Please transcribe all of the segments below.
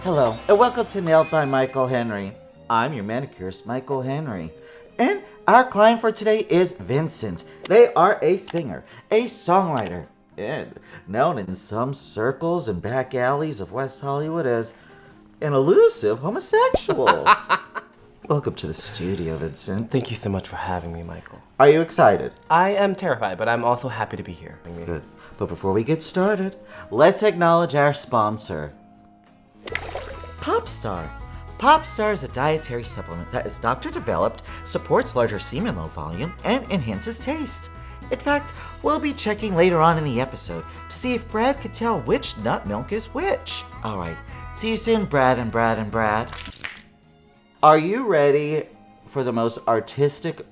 Hello, and welcome to Nailed by Michael Henry. I'm your manicurist, Michael Henry. And our client for today is Vincent. They are a singer, a songwriter, and known in some circles and back alleys of West Hollywood as an elusive homosexual. Welcome to the studio, Vincent. Thank you so much for having me, Michael. Are you excited? I am terrified, but I'm also happy to be here. Good. But before we get started, let's acknowledge our sponsor. Popstar. Popstar is a dietary supplement that is doctor-developed, supports larger semen low volume, and enhances taste. In fact, we'll be checking later on in the episode to see if Brad could tell which nut milk is which. Alright, see you soon, Brad and Brad and Brad. Are you ready for the most artistic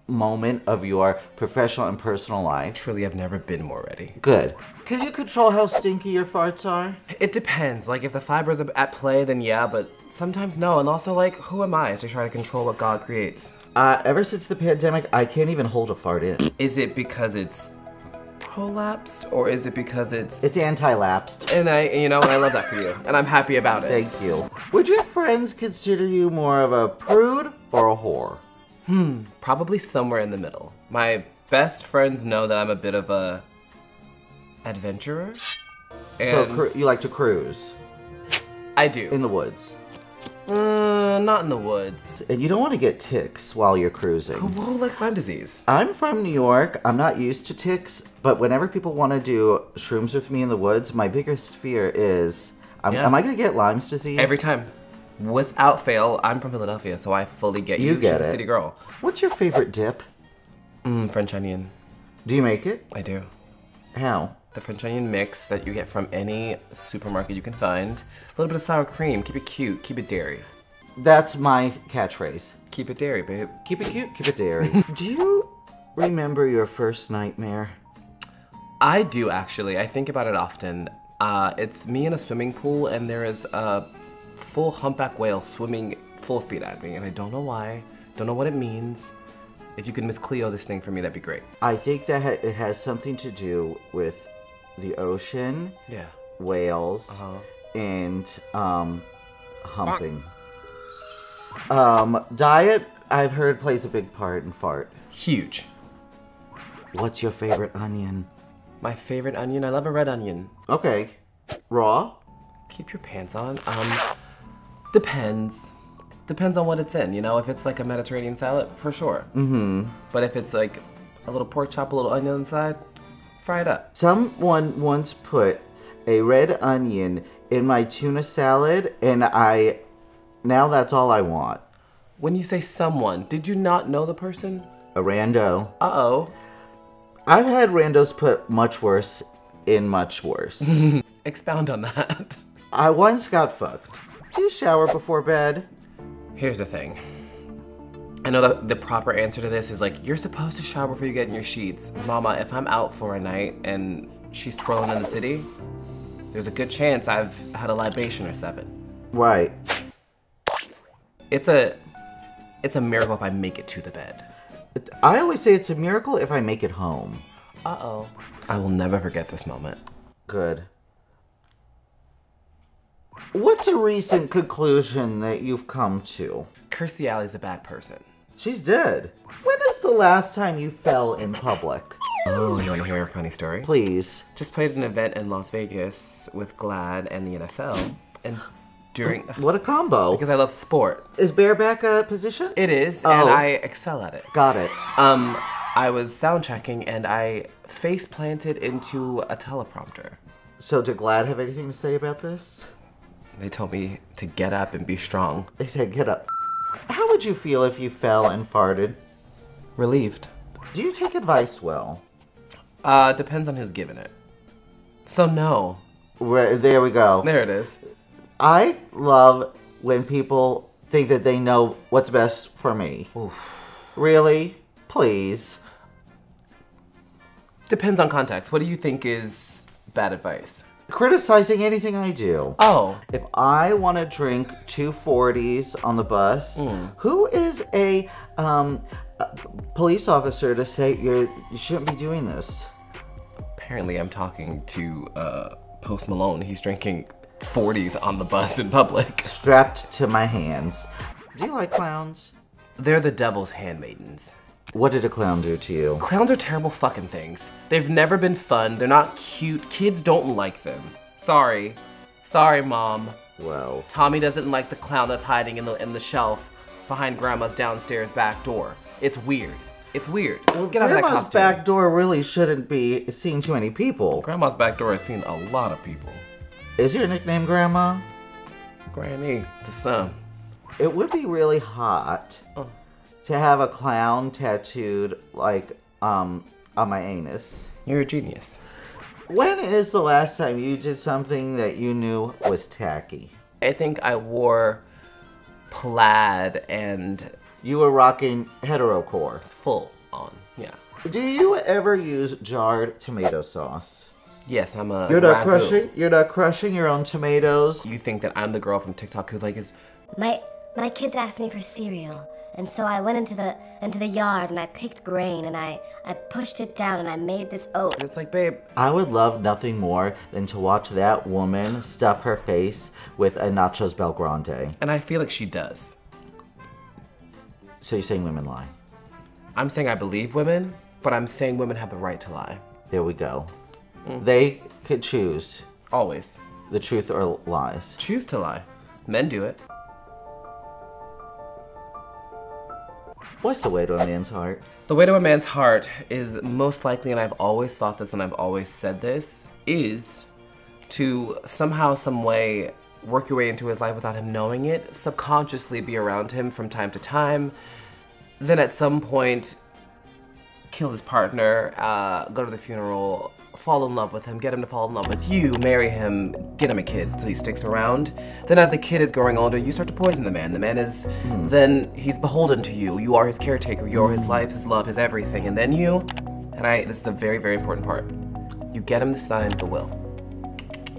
moment of your professional and personal life? Truly, I've never been more ready. Good. Can you control how stinky your farts are? It depends. Like, if the fibers are at play, then yeah, but sometimes no. And also, like, who am I to try to control what God creates? Ever since the pandemic, I can't even hold a fart in. Is it because it's prolapsed, or is it because it's... It's anti-lapsed. And I love that for you. And I'm happy about it. Thank you. Would your friends consider you more of a prude or a whore? Probably somewhere in the middle. My best friends know that I'm a bit of a adventurer. And So you like to cruise? I do. In the woods? Not in the woods. And you don't want to get ticks while you're cruising. Who likes Lyme disease? I'm from New York. I'm not used to ticks, but whenever people want to do shrooms with me in the woods, my biggest fear is, am I going to get Lyme's disease? Every time. Without fail, I'm from Philadelphia, so I fully get you. You get She's it. a city girl. What's your favorite dip? French onion. Do you make it? I do. How? The French onion mix that you get from any supermarket you can find. A little bit of sour cream. Keep it cute. Keep it dairy. That's my catchphrase. Keep it dairy, babe. Keep it cute, keep it dairy. Do you remember your first nightmare? I do, actually. I think about it often. It's me in a swimming pool, and there is a full humpback whale swimming full speed at me, and I don't know why. Don't know what it means. If you could Miss Cleo this thing for me, that'd be great. I think that it has something to do with the ocean, Yeah. whales, and humping. Diet, I've heard, plays a big part in fart. Huge. What's your favorite onion? My favorite onion? I love a red onion. Okay. Raw? Keep your pants on. Depends. Depends on what it's in, you know? If it's like a Mediterranean salad, for sure. But if it's like a little pork chop, a little onion inside, fry it up. Someone once put a red onion in my tuna salad, and now that's all I want. When you say someone, did you not know the person? A rando. Uh-oh. I've had randos put much worse in much worse. Expound on that. I once got fucked. Do you shower before bed? Here's the thing. I know that the proper answer to this is like, you're supposed to shower before you get in your sheets. Mama, if I'm out for a night and she's twirling in the city, there's a good chance I've had a libation or 7. Right. It's a miracle if I make it to the bed. I always say it's a miracle if I make it home. Uh-oh. I will never forget this moment. Good. What's a recent conclusion that you've come to? Kirstie Alley's a bad person. She's dead. When is the last time you fell in public? Oh, you want to hear a funny story? Please. Just played an event in Las Vegas with GLAAD and the NFL, and during... What a combo. Because I love sports. Is bareback a position? It is, and I excel at it. Got it. I was sound checking, and I face planted into a teleprompter. So did GLAAD have anything to say about this? They told me to get up and be strong. They said get up. How would you feel if you fell and farted? Relieved. Do you take advice well? Depends on who's giving it. So no. There we go. There it is. I love when people think that they know what's best for me. Oof. Really? Please. Depends on context. What do you think is bad advice? Criticizing anything I do. Oh. If I want to drink 240s on the bus, who is a police officer to say you shouldn't be doing this? Apparently I'm talking to Post Malone. He's drinking 40s on the bus in public. Strapped to my hands. Do you like clowns? They're the devil's handmaidens. What did a clown do to you? Clowns are terrible fucking things. They've never been fun. They're not cute. Kids don't like them. Sorry. Sorry, Mom. Well, Tommy doesn't like the clown that's hiding in the shelf behind Grandma's downstairs back door. It's weird. It's weird. Get out of that Grandma's costume. back door really shouldn't be seeing too many people. Grandma's back door has seen a lot of people. Is your nickname Grandma? Granny, to some. It would be really hot to have a clown tattooed, like, on my anus. You're a genius. When is the last time you did something that you knew was tacky? I think I wore plaid and You were rocking heterocore. full on, yeah. Do you ever use jarred tomato sauce? Yes, I'm a You're not ragu. crushing your own tomatoes. You think that I'm the girl from TikTok who like is My kids asked me for cereal, and so I went into the yard and I picked grain and I pushed it down and I made this oat. it's like, babe, I would love nothing more than to watch that woman stuff her face with a Nachos Bel Grande. and I feel like she does. So you're saying women lie? I'm saying I believe women, but I'm saying women have the right to lie. There we go. They could choose Always. the truth or lies. Choose to lie. Men do it. What's the way to a man's heart? The way to a man's heart is most likely, and I've always thought this and I've always said this, is to somehow, some way work your way into his life without him knowing it, subconsciously be around him from time to time, then at some point kill his partner, go to the funeral, fall in love with him, get him to fall in love with you, marry him, get him a kid so he sticks around. Then as the kid is growing older, you start to poison the man. The man is, then he's beholden to you. You are his caretaker, you are his life, his love, his everything. And then you, this is the very, very important part, you get him to sign the will.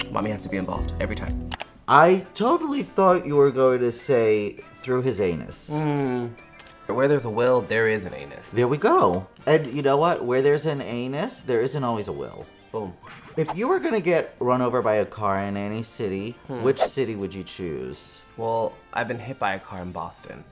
Mommy has to be involved every time. I totally thought you were going to say through his anus. Where there's a will, there is an anus. There we go. And you know what? Where there's an anus, there isn't always a will. Boom. If you were going to get run over by a car in any city, which city would you choose? Well, I've been hit by a car in Boston.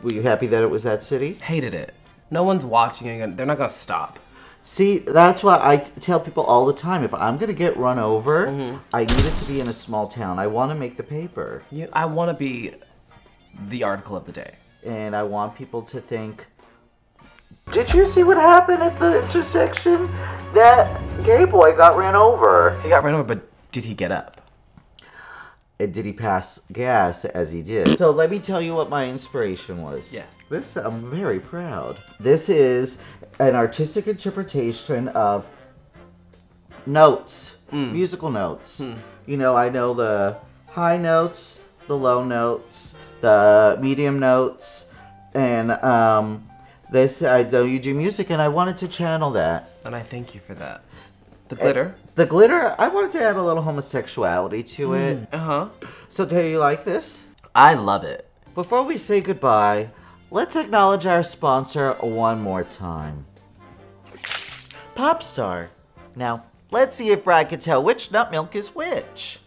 Were you happy that it was that city? Hated it. No one's watching, and they're not gonna stop. See, that's why I tell people all the time, if I'm going to get run over, I need it to be in a small town. I want to make the paper. I want to be the article of the day. And I want people to think, did you see what happened at the intersection? That gay boy got ran over. He got ran over, but did he get up? And did he pass gas as he did? So let me tell you what my inspiration was. Yes. This, I'm very proud. This is an artistic interpretation of notes, musical notes. You know, I know the high notes, the low notes, the medium notes, and this, I know you do music, and I wanted to channel that. And I thank you for that. The glitter. The glitter, I wanted to add a little homosexuality to it. Uh-huh. So do you like this? I love it. Before we say goodbye, let's acknowledge our sponsor one more time. Popstar. Now, let's see if Brad can tell which nut milk is which.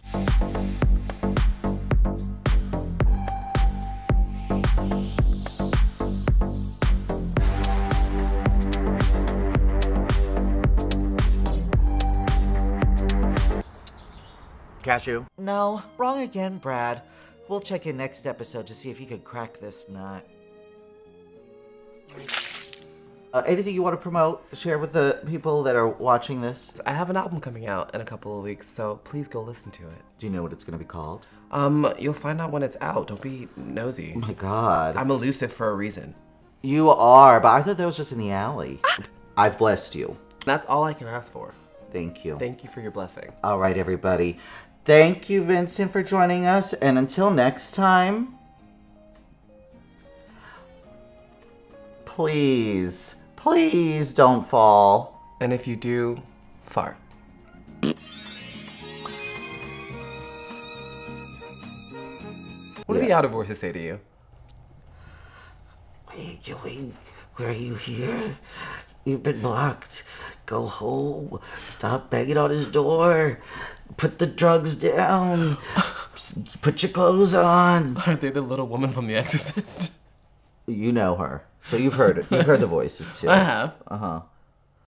Cashew. No, wrong again, Brad. We'll check in next episode to see if you can crack this nut. Anything you want to promote, share with the people that are watching this? I have an album coming out in a couple of weeks, so please go listen to it. Do you know what it's going to be called? You'll find out when it's out. Don't be nosy. Oh my god. I'm elusive for a reason. You are, but I thought that was just in the alley. I've blessed you. That's all I can ask for. Thank you. Thank you for your blessing. All right, everybody. Thank you, Vincent, for joining us. And until next time, please, please don't fall. And if you do, fart. What do the outer voices say to you? What are you doing? Where are you here? You've been blocked. Go home. Stop banging on his door. Put the drugs down. Put your clothes on. Are they the little woman from The Exorcist? You know her. So you've heard it. You've heard the voices, too. I have. Uh-huh.